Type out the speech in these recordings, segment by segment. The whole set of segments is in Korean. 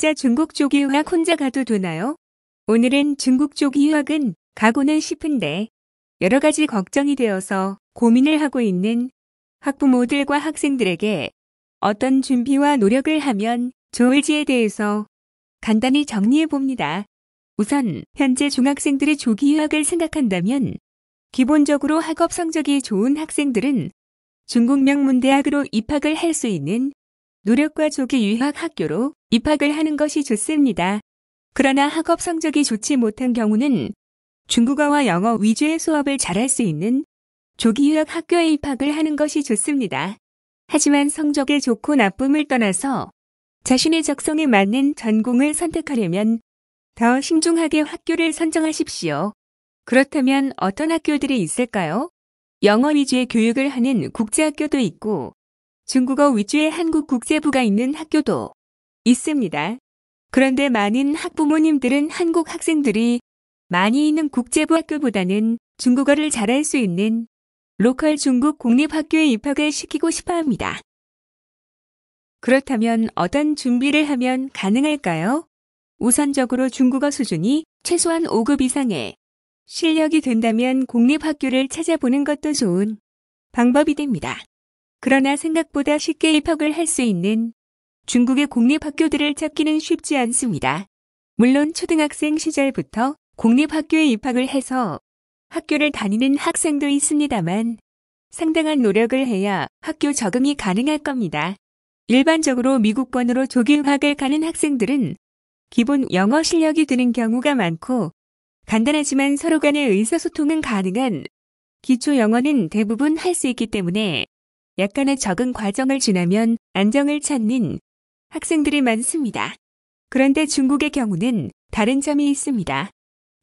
진짜 중국 조기 유학 혼자 가도 되나요? 오늘은 중국 조기 유학은 가고는 싶은데 여러 가지 걱정이 되어서 고민을 하고 있는 학부모들과 학생들에게 어떤 준비와 노력을 하면 좋을지에 대해서 간단히 정리해 봅니다. 우선 현재 중학생들의 조기 유학을 생각한다면 기본적으로 학업 성적이 좋은 학생들은 중국 명문대학으로 입학을 할 수 있는 노력과 조기 유학 학교로 입학을 하는 것이 좋습니다. 그러나 학업 성적이 좋지 못한 경우는 중국어와 영어 위주의 수업을 잘할 수 있는 조기 유학 학교에 입학을 하는 것이 좋습니다. 하지만 성적이 좋고 나쁨을 떠나서 자신의 적성에 맞는 전공을 선택하려면 더 신중하게 학교를 선정하십시오. 그렇다면 어떤 학교들이 있을까요? 영어 위주의 교육을 하는 국제학교도 있고 중국어 위주의 한국국제부가 있는 학교도 있습니다. 그런데 많은 학부모님들은 한국 학생들이 많이 있는 국제부 학교보다는 중국어를 잘할 수 있는 로컬 중국 공립학교에 입학을 시키고 싶어 합니다. 그렇다면 어떤 준비를 하면 가능할까요? 우선적으로 중국어 수준이 최소한 5급 이상의 실력이 된다면 공립학교를 찾아보는 것도 좋은 방법이 됩니다. 그러나 생각보다 쉽게 입학을 할 수 있는 중국의 공립학교들을 찾기는 쉽지 않습니다. 물론 초등학생 시절부터 공립학교에 입학을 해서 학교를 다니는 학생도 있습니다만 상당한 노력을 해야 학교 적응이 가능할 겁니다. 일반적으로 미국권으로 조기 유학을 가는 학생들은 기본 영어 실력이 드는 경우가 많고 간단하지만 서로 간의 의사소통은 가능한 기초 영어는 대부분 할 수 있기 때문에 약간의 적응 과정을 지나면 안정을 찾는 학생들이 많습니다. 그런데 중국의 경우는 다른 점이 있습니다.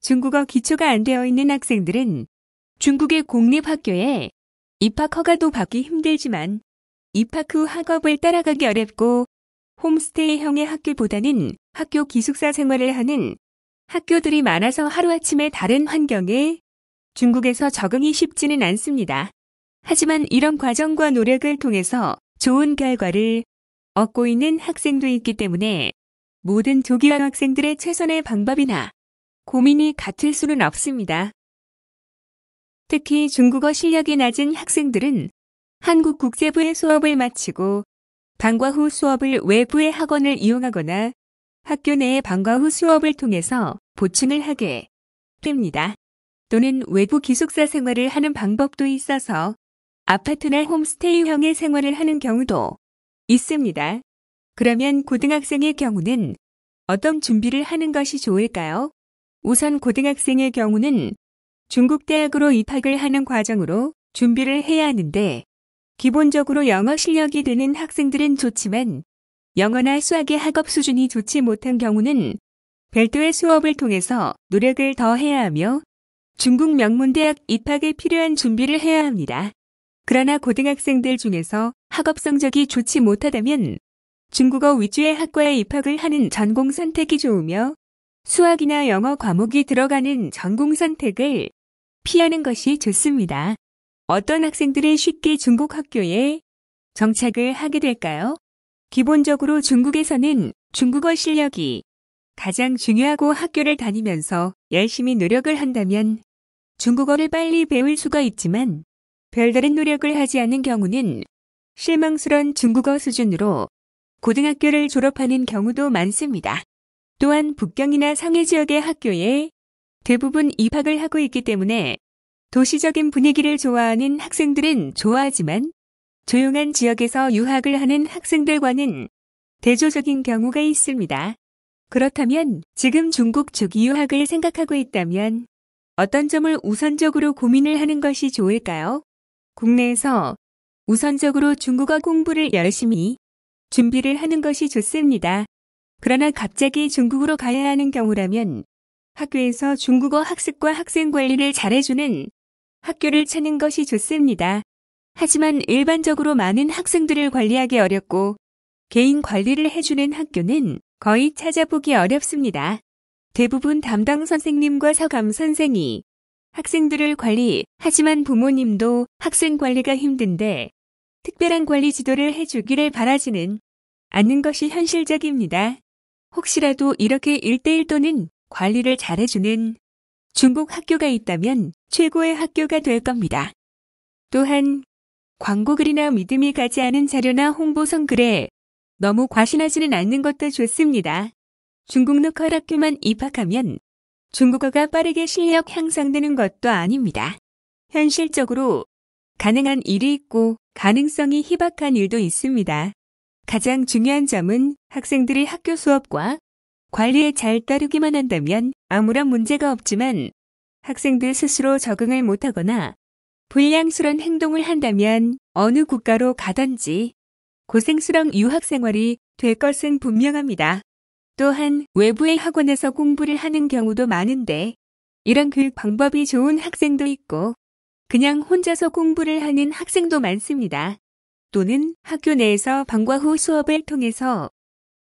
중국어 기초가 안 되어 있는 학생들은 중국의 공립학교에 입학 허가도 받기 힘들지만 입학 후 학업을 따라가기 어렵고 홈스테이형의 학교보다는 학교 기숙사 생활을 하는 학교들이 많아서 하루아침에 다른 환경에 중국에서 적응이 쉽지는 않습니다. 하지만 이런 과정과 노력을 통해서 좋은 결과를 얻고 있는 학생도 있기 때문에 모든 조기 유학 학생들의 최선의 방법이나 고민이 같을 수는 없습니다. 특히 중국어 실력이 낮은 학생들은 한국국제부의 수업을 마치고 방과 후 수업을 외부의 학원을 이용하거나 학교 내의 방과 후 수업을 통해서 보충을 하게 됩니다. 또는 외부 기숙사 생활을 하는 방법도 있어서 아파트나 홈스테이형의 생활을 하는 경우도 있습니다. 그러면 고등학생의 경우는 어떤 준비를 하는 것이 좋을까요? 우선 고등학생의 경우는 중국 대학으로 입학을 하는 과정으로 준비를 해야 하는데 기본적으로 영어 실력이 되는 학생들은 좋지만 영어나 수학의 학업 수준이 좋지 못한 경우는 별도의 수업을 통해서 노력을 더 해야 하며 중국 명문대학 입학에 필요한 준비를 해야 합니다. 그러나 고등학생들 중에서 학업 성적이 좋지 못하다면 중국어 위주의 학과에 입학을 하는 전공 선택이 좋으며 수학이나 영어 과목이 들어가는 전공 선택을 피하는 것이 좋습니다. 어떤 학생들이 쉽게 중국 학교에 정착을 하게 될까요? 기본적으로 중국에서는 중국어 실력이 가장 중요하고 학교를 다니면서 열심히 노력을 한다면 중국어를 빨리 배울 수가 있지만 별다른 노력을 하지 않는 경우는 실망스러운 중국어 수준으로 고등학교를 졸업하는 경우도 많습니다. 또한 북경이나 상해 지역의 학교에 대부분 입학을 하고 있기 때문에 도시적인 분위기를 좋아하는 학생들은 좋아하지만 조용한 지역에서 유학을 하는 학생들과는 대조적인 경우가 있습니다. 그렇다면 지금 중국 조기 유학을 생각하고 있다면 어떤 점을 우선적으로 고민을 하는 것이 좋을까요? 국내에서 우선적으로 중국어 공부를 열심히 준비를 하는 것이 좋습니다. 그러나 갑자기 중국으로 가야 하는 경우라면 학교에서 중국어 학습과 학생 관리를 잘해주는 학교를 찾는 것이 좋습니다. 하지만 일반적으로 많은 학생들을 관리하기 어렵고 개인 관리를 해주는 학교는 거의 찾아보기 어렵습니다. 대부분 담당 선생님과 서감 선생이 학생들을 관리하지만 부모님도 학생 관리가 힘든데 특별한 관리 지도를 해주기를 바라지는 않는 것이 현실적입니다. 혹시라도 이렇게 1:1 또는 관리를 잘해주는 중국 학교가 있다면 최고의 학교가 될 겁니다. 또한 광고글이나 믿음이 가지 않은 자료나 홍보성 글에 너무 과신하지는 않는 것도 좋습니다. 중국 로컬 학교만 입학하면 중국어가 빠르게 실력 향상되는 것도 아닙니다. 현실적으로 가능한 일이 있고 가능성이 희박한 일도 있습니다. 가장 중요한 점은 학생들이 학교 수업과 관리에 잘 따르기만 한다면 아무런 문제가 없지만 학생들 스스로 적응을 못하거나 불량스러운 행동을 한다면 어느 국가로 가든지 고생스러운 유학생활이 될 것은 분명합니다. 또한 외부의 학원에서 공부를 하는 경우도 많은데 이런 교육 방법이 좋은 학생도 있고 그냥 혼자서 공부를 하는 학생도 많습니다. 또는 학교 내에서 방과 후 수업을 통해서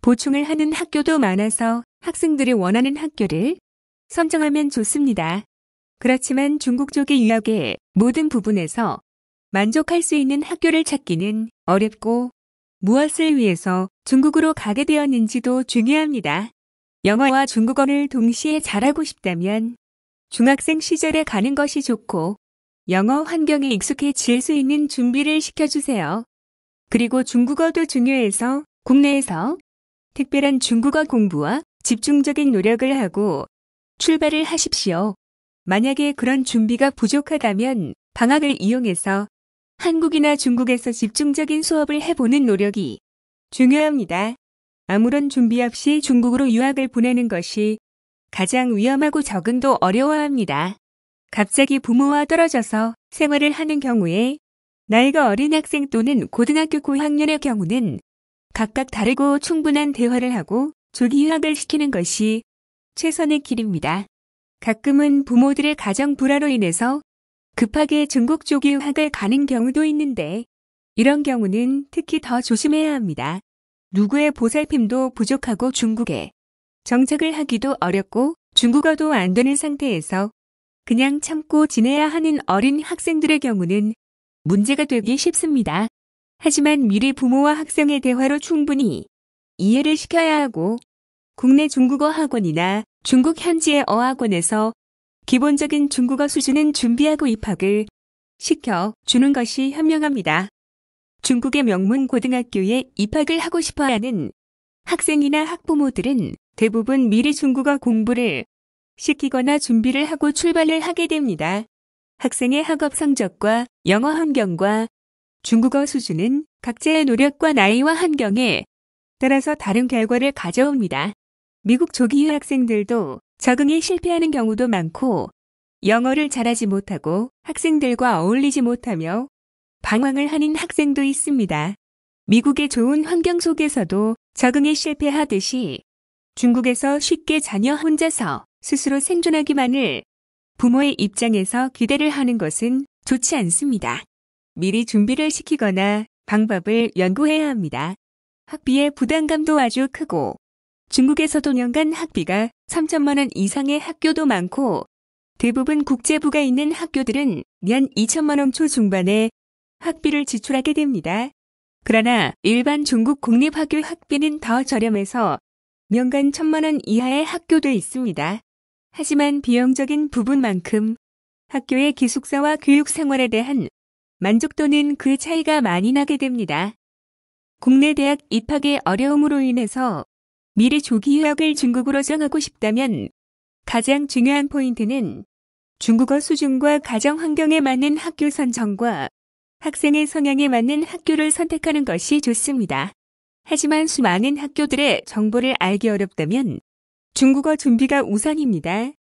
보충을 하는 학교도 많아서 학생들이 원하는 학교를 선정하면 좋습니다. 그렇지만 중국 쪽의 유학의 모든 부분에서 만족할 수 있는 학교를 찾기는 어렵고 무엇을 위해서 중국으로 가게 되었는지도 중요합니다. 영어와 중국어를 동시에 잘하고 싶다면 중학생 시절에 가는 것이 좋고 영어 환경에 익숙해질 수 있는 준비를 시켜주세요. 그리고 중국어도 중요해서 국내에서 특별한 중국어 공부와 집중적인 노력을 하고 출발을 하십시오. 만약에 그런 준비가 부족하다면 방학을 이용해서 한국이나 중국에서 집중적인 수업을 해보는 노력이 중요합니다. 아무런 준비 없이 중국으로 유학을 보내는 것이 가장 위험하고 적응도 어려워합니다. 갑자기 부모와 떨어져서 생활을 하는 경우에 나이가 어린 학생 또는 고등학교 고학년의 경우는 각각 다르고 충분한 대화를 하고 조기 유학을 시키는 것이 최선의 길입니다. 가끔은 부모들의 가정 불화로 인해서 급하게 중국 조기 유학을 가는 경우도 있는데 이런 경우는 특히 더 조심해야 합니다. 누구의 보살핌도 부족하고 중국에 정착을 하기도 어렵고 중국어도 안 되는 상태에서 그냥 참고 지내야 하는 어린 학생들의 경우는 문제가 되기 쉽습니다. 하지만 미리 부모와 학생의 대화로 충분히 이해를 시켜야 하고 국내 중국어 학원이나 중국 현지의 어학원에서 기본적인 중국어 수준은 준비하고 입학을 시켜주는 것이 현명합니다. 중국의 명문 고등학교에 입학을 하고 싶어하는 학생이나 학부모들은 대부분 미리 중국어 공부를 시키거나 준비를 하고 출발을 하게 됩니다. 학생의 학업 성적과 영어 환경과 중국어 수준은 각자의 노력과 나이와 환경에 따라서 다른 결과를 가져옵니다. 미국 조기 유학생들도 적응에 실패하는 경우도 많고 영어를 잘하지 못하고 학생들과 어울리지 못하며 방황을 하는 학생도 있습니다. 미국의 좋은 환경 속에서도 적응에 실패하듯이 중국에서 쉽게 자녀 혼자서 스스로 생존하기만을 부모의 입장에서 기대를 하는 것은 좋지 않습니다. 미리 준비를 시키거나 방법을 연구해야 합니다. 학비의 부담감도 아주 크고 중국에서도 연간 학비가 3천만 원 이상의 학교도 많고 대부분 국제부가 있는 학교들은 연 2천만 원 초중반의 학비를 지출하게 됩니다. 그러나 일반 중국 공립학교 학비는 더 저렴해서 연간 1,000만 원 이하의 학교도 있습니다. 하지만 비용적인 부분만큼 학교의 기숙사와 교육 생활에 대한 만족도는 그 차이가 많이 나게 됩니다. 국내 대학 입학의 어려움으로 인해서 미리 조기 유학을 중국으로 정하고 싶다면 가장 중요한 포인트는 중국어 수준과 가정 환경에 맞는 학교 선정과 학생의 성향에 맞는 학교를 선택하는 것이 좋습니다. 하지만 수많은 학교들의 정보를 알기 어렵다면 중국어 준비가 우선입니다.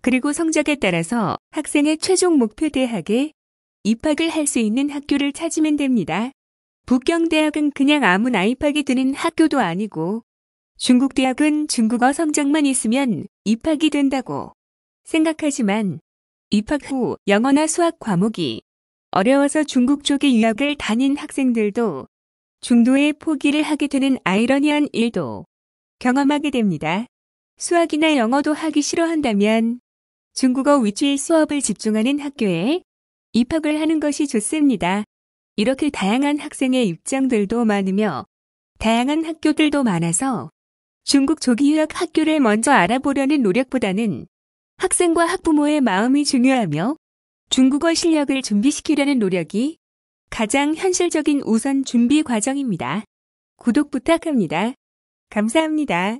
그리고 성적에 따라서 학생의 최종 목표 대학에 입학을 할 수 있는 학교를 찾으면 됩니다. 북경대학은 그냥 아무나 입학이 되는 학교도 아니고 중국대학은 중국어 성적만 있으면 입학이 된다고 생각하지만 입학 후 영어나 수학 과목이 어려워서 중국 쪽에 유학을 다닌 학생들도 중도에 포기를 하게 되는 아이러니한 일도 경험하게 됩니다. 수학이나 영어도 하기 싫어한다면 중국어 위주의 수업을 집중하는 학교에 입학을 하는 것이 좋습니다. 이렇게 다양한 학생의 입장들도 많으며 다양한 학교들도 많아서 중국 조기 유학 학교를 먼저 알아보려는 노력보다는 학생과 학부모의 마음이 중요하며 중국어 실력을 준비시키려는 노력이 가장 현실적인 우선 준비 과정입니다. 구독 부탁합니다. 감사합니다.